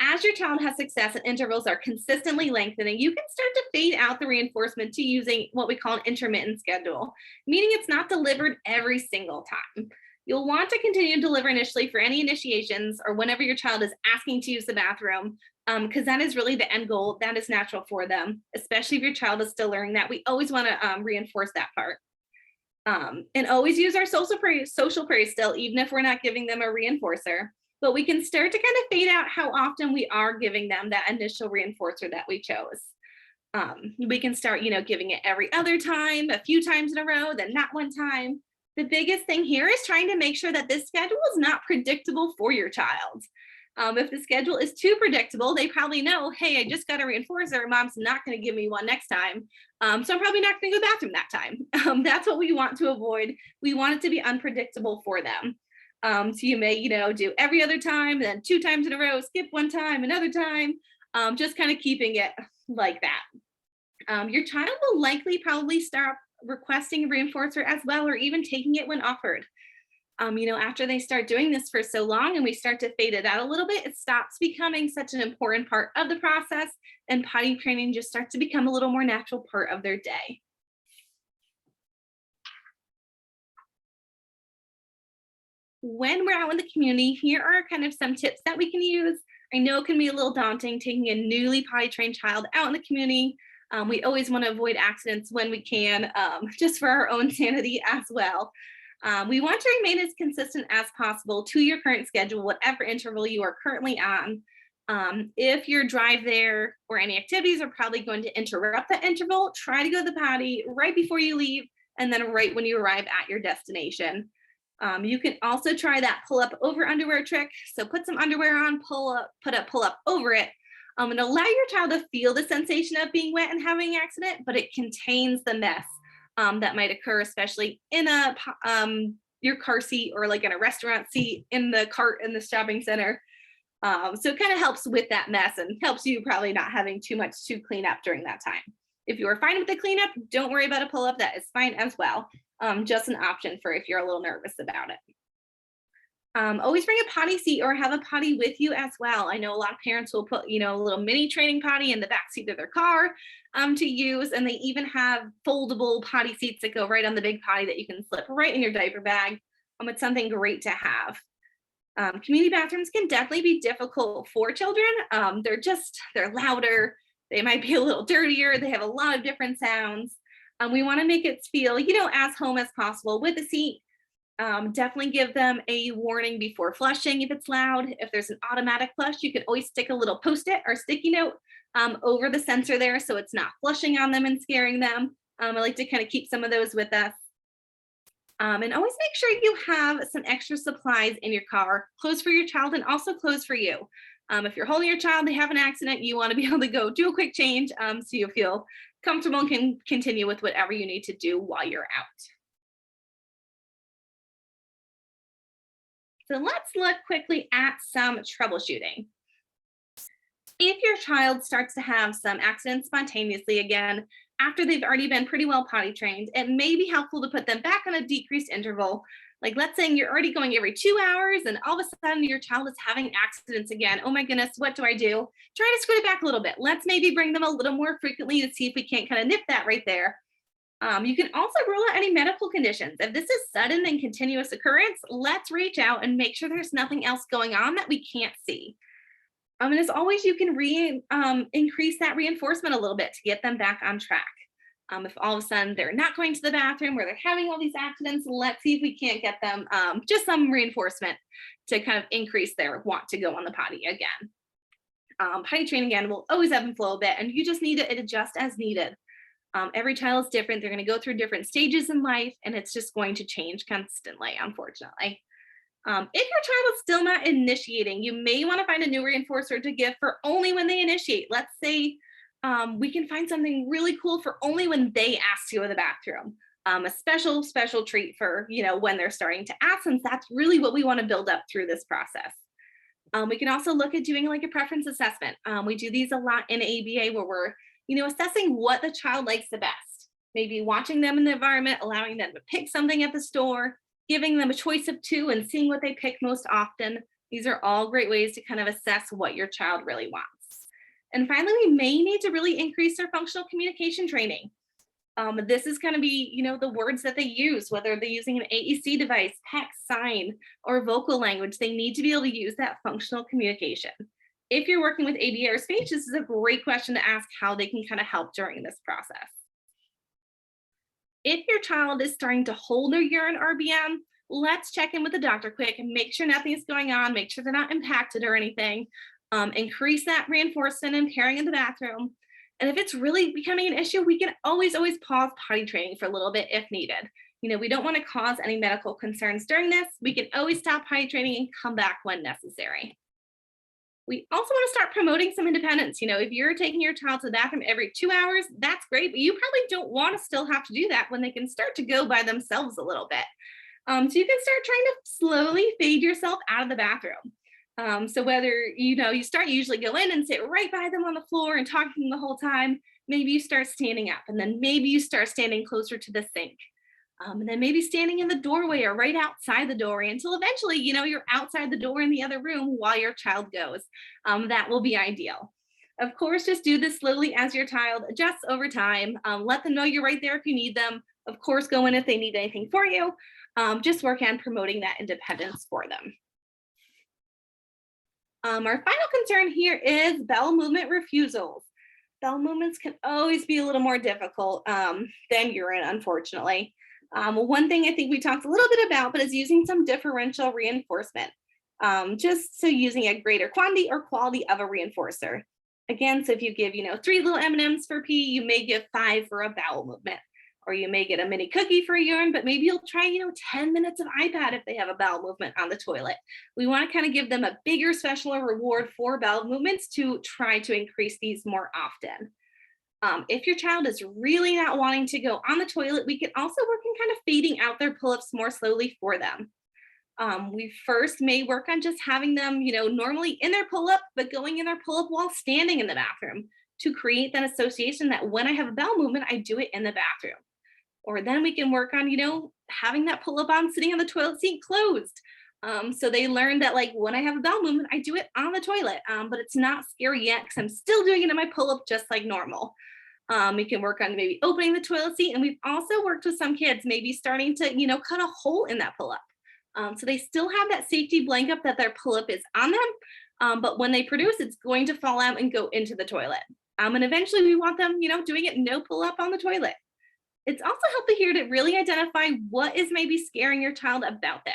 As your child has success and intervals are consistently lengthening, you can start to fade out the reinforcement to using what we call an intermittent schedule, meaning it's not delivered every single time. You'll want to continue to deliver initially for any initiations or whenever your child is asking to use the bathroom, because that is really the end goal. That is natural for them, especially if your child is still learning that. We always want to reinforce that part. And always use our social praise still, even if we're not giving them a reinforcer. But we can start to kind of fade out how often we are giving them that initial reinforcer that we chose. We can start, giving it every other time, a few times in a row, then not one time. The biggest thing here is trying to make sure that this schedule is not predictable for your child. If the schedule is too predictable, they probably know, hey, I just got a reinforcer. Mom's not going to give me one next time. So I'm probably not going to go to the bathroom that time. That's what we want to avoid. We want it to be unpredictable for them. So you may, do every other time, then 2 times in a row, skip one time, another time, just kind of keeping it like that. Your child will likely probably start requesting a reinforcer as well, or even taking it when offered. After they start doing this for so long and we start to fade it out a little bit, it stops becoming such an important part of the process, and potty training just starts to become a little more natural part of their day. When we're out in the community, here are kind of some tips that we can use. I know it can be a little daunting taking a newly potty trained child out in the community. We always want to avoid accidents when we can, just for our own sanity as well. We want to remain as consistent as possible to your current schedule, whatever interval you are currently on. If your drive there or any activities are probably going to interrupt that interval, try to go to the potty right before you leave and then right when you arrive at your destination. You can also try that pull up over underwear trick. So put some underwear on, pull up over it. And allow your child to feel the sensation of being wet and having an accident, but it contains the mess that might occur, especially in your car seat or like in a restaurant seat in the cart in the shopping center. So it kind of helps with that mess and helps you probably not having too much to clean up during that time. If you are fine with the cleanup, don't worry about a pull up. That is fine as well. Just an option for if you're a little nervous about it. Always bring a potty seat or have a potty with you as well. I know a lot of parents will put, a little mini training potty in the back seat of their car to use. And they even have foldable potty seats that go right on the big potty that you can slip right in your diaper bag. It's something great to have. Community bathrooms can definitely be difficult for children. They're louder. They might be a little dirtier. They have a lot of different sounds. We want to make it feel, as home as possible with a seat. Definitely give them a warning before flushing if it's loud. If there's an automatic flush, you can always stick a little Post-it or sticky note over the sensor there so it's not flushing on them and scaring them. I like to kind of keep some of those with us. And always make sure you have some extra supplies in your car, clothes for your child and also clothes for you. If you're holding your child, they have an accident, you want to be able to go do a quick change so you feel comfortable and can continue with whatever you need to do while you're out. So let's look quickly at some troubleshooting. If your child starts to have some accidents spontaneously again, after they've already been pretty well potty trained, it may be helpful to put them back on a decreased interval. Like let's say you're already going every 2 hours and all of a sudden your child is having accidents again. Oh my goodness, what do I do? Try to scoot it back a little bit. Let's maybe bring them a little more frequently to see if we can't kind of nip that right there. You can also rule out any medical conditions. If this is sudden and continuous occurrence, let's reach out and make sure there's nothing else going on that we can't see. And as always, you can increase that reinforcement a little bit to get them back on track. If all of a sudden they're not going to the bathroom or they're having all these accidents, let's see if we can't get them just some reinforcement to kind of increase their want to go on the potty again. Potty training again will always ebb and flow a bit, and you just need to adjust as needed. Every child is different. They're going to go through different stages in life, and it's just going to change constantly, unfortunately. If your child is still not initiating, you may want to find a new reinforcer to give for only when they initiate. Let's say we can find something really cool for only when they ask to go to the bathroom. A special treat for, when they're starting to ask, since that's really what we want to build up through this process. We can also look at doing like a preference assessment. We do these a lot in ABA where we're assessing what the child likes the best, maybe watching them in the environment, allowing them to pick something at the store, giving them a choice of 2 and seeing what they pick most often. These are all great ways to kind of assess what your child really wants. And finally, we may need to really increase their functional communication training. This is going to be, the words that they use, whether they're using an AEC device, text, sign, or vocal language, they need to be able to use that functional communication. If you're working with ABA or speech, this is a great question to ask how they can kind of help during this process. If your child is starting to hold their urine RBM, let's check in with the doctor quick and make sure nothing's going on, make sure they're not impacted or anything. Increase that reinforcement and pairing in the bathroom. And if it's really becoming an issue, we can always pause potty training for a little bit if needed. We don't want to cause any medical concerns during this. We can always stop potty training and come back when necessary. We also want to start promoting some independence. If you're taking your child to the bathroom every 2 hours, that's great, but you probably don't want to still have to do that when they can start to go by themselves a little bit. So you can start trying to slowly fade yourself out of the bathroom. So whether, you start usually go in and sit right by them on the floor and talking the whole time, maybe you start standing up and then maybe you start standing closer to the sink. And then maybe standing in the doorway or right outside the doorway until eventually, you're outside the door in the other room while your child goes. That will be ideal. Of course, just do this slowly as your child adjusts over time. Let them know you're right there if you need them. Of course, go in if they need anything for you. Just work on promoting that independence for them. Our final concern here is bowel movement refusals. Bowel movements can always be a little more difficult than urine, unfortunately. One thing I think we talked a little bit about, but is using some differential reinforcement. Just so using a greater quantity or quality of a reinforcer. Again, so if you give, 3 little M&Ms for pee, you may give 5 for a bowel movement. Or you may get a mini cookie for urine, but maybe you'll try, 10 minutes of iPad if they have a bowel movement on the toilet. We want to kind of give them a bigger special reward for bowel movements to try to increase these more often. If your child is really not wanting to go on the toilet, we can also work on kind of fading out their pull-ups more slowly for them. We first may work on just having them, normally in their pull-up, but going in their pull-up while standing in the bathroom to create that association that when I have a bowel movement, I do it in the bathroom. Or then we can work on, having that pull-up on sitting on the toilet seat closed. So they learn that like when I have a bowel movement, I do it on the toilet, but it's not scary yet because I'm still doing it in my pull-up just like normal. We can work on maybe opening the toilet seat. And we've also worked with some kids, maybe starting to, cut a hole in that pull-up. So they still have that safety blanket that their pull-up is on them. But when they produce, it's going to fall out and go into the toilet. And eventually we want them, doing it no pull-up on the toilet. It's also helpful here to really identify what is maybe scaring your child about this.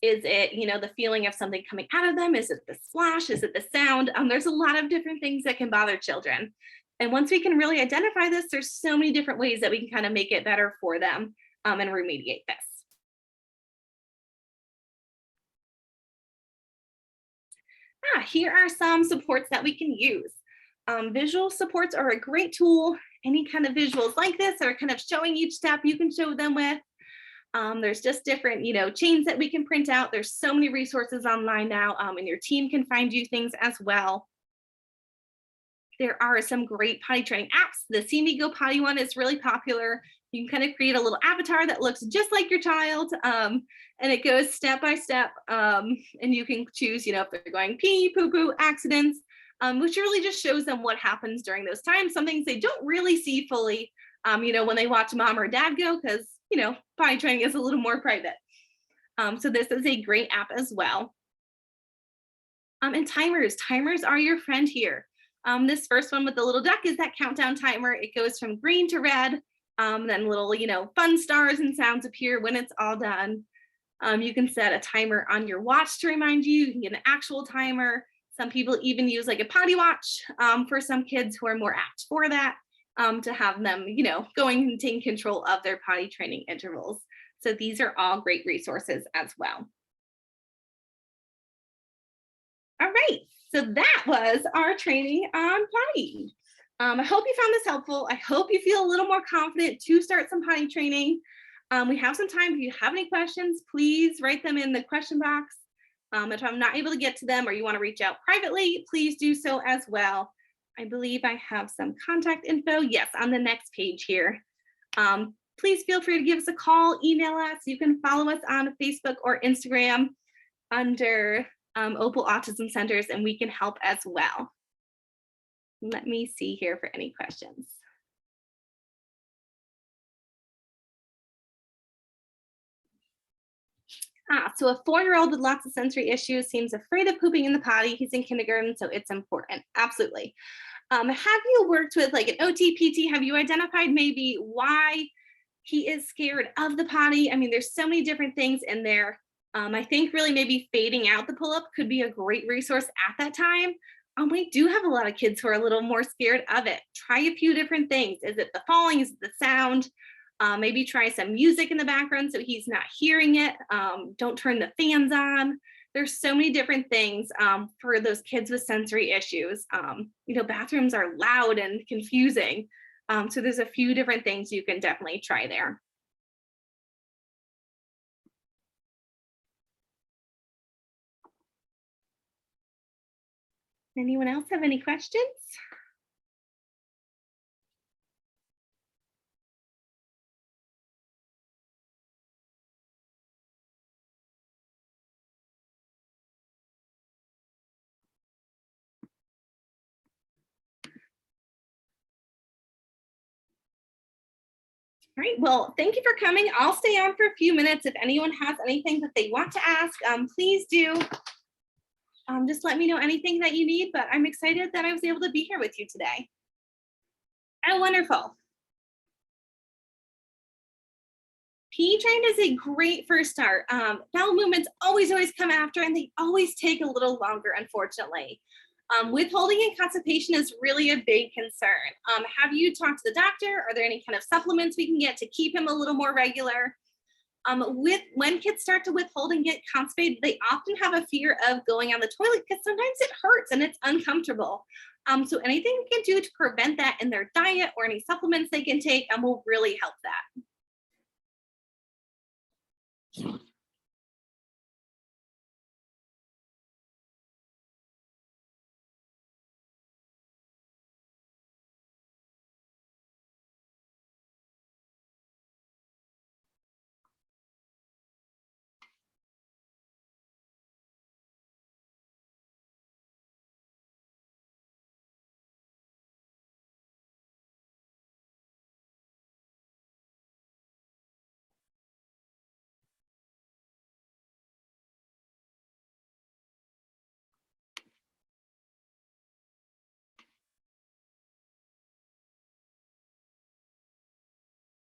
Is it, the feeling of something coming out of them? Is it the splash? Is it the sound? There's a lot of different things that can bother children. And once we can really identify this, there's so many different ways that we can kind of make it better for them and remediate this. Here are some supports that we can use. Visual supports are a great tool. Any kind of visuals like this or kind of showing each step you can show them with. There's just different, chains that we can print out. There's so many resources online now, and your team can find you things as well. There are some great potty training apps. The See Me Go Potty one is really popular. You can kind of create a little avatar that looks just like your child, and it goes step by step. And you can choose, if they're going pee, poo poo, accidents, which really just shows them what happens during those times. Some things they don't really see fully, when they watch mom or dad go, because, potty training is a little more private. So this is a great app as well. And timers are your friend here. This first one with the little duck is that countdown timer. It goes from green to red. Then little, fun stars and sounds appear when it's all done. You can set a timer on your watch to remind you. You can get an actual timer. Some people even use like a potty watch for some kids who are more apt for that, to have them, going and taking control of their potty training intervals. So these are all great resources as well. All right, so that was our training on potty. I hope you found this helpful. I hope you feel a little more confident to start some potty training. We have some time. If you have any questions, please write them in the question box. If I'm not able to get to them or you want to reach out privately, please do so as well. I believe I have some contact info. Yes, on the next page here. Please feel free to give us a call, email us. You can follow us on Facebook or Instagram under Opal Autism Centers, and we can help as well. Let me see here for any questions. So a 4-year-old with lots of sensory issues seems afraid of pooping in the potty. He's in kindergarten, so it's important. Absolutely. Have you worked with like an OT, PT? Have you identified maybe why he is scared of the potty? I mean, there's so many different things in there. I think really maybe fading out the pull-up could be a great resource at that time. We do have a lot of kids who are a little more scared of it. Try a few different things. Is it the falling? Is it the sound? Maybe try some music in the background so he's not hearing it. Don't turn the fans on. There's so many different things for those kids with sensory issues. Bathrooms are loud and confusing. So there's a few different things you can definitely try there. Anyone else have any questions? All right, well, thank you for coming. I'll stay on for a few minutes. If anyone has anything that they want to ask, please do. Just let me know anything that you need, but I'm excited that I was able to be here with you today. Oh, wonderful. Pee train is a great first start. Bowel movements always come after, and they always take a little longer, unfortunately. Withholding and constipation is really a big concern. Have you talked to the doctor? Are there any kind of supplements we can get to keep him a little more regular? When kids start to withhold and get constipated, they often have a fear of going on the toilet because sometimes it hurts and it's uncomfortable. So anything we can do to prevent that in their diet or any supplements they can take will really help that.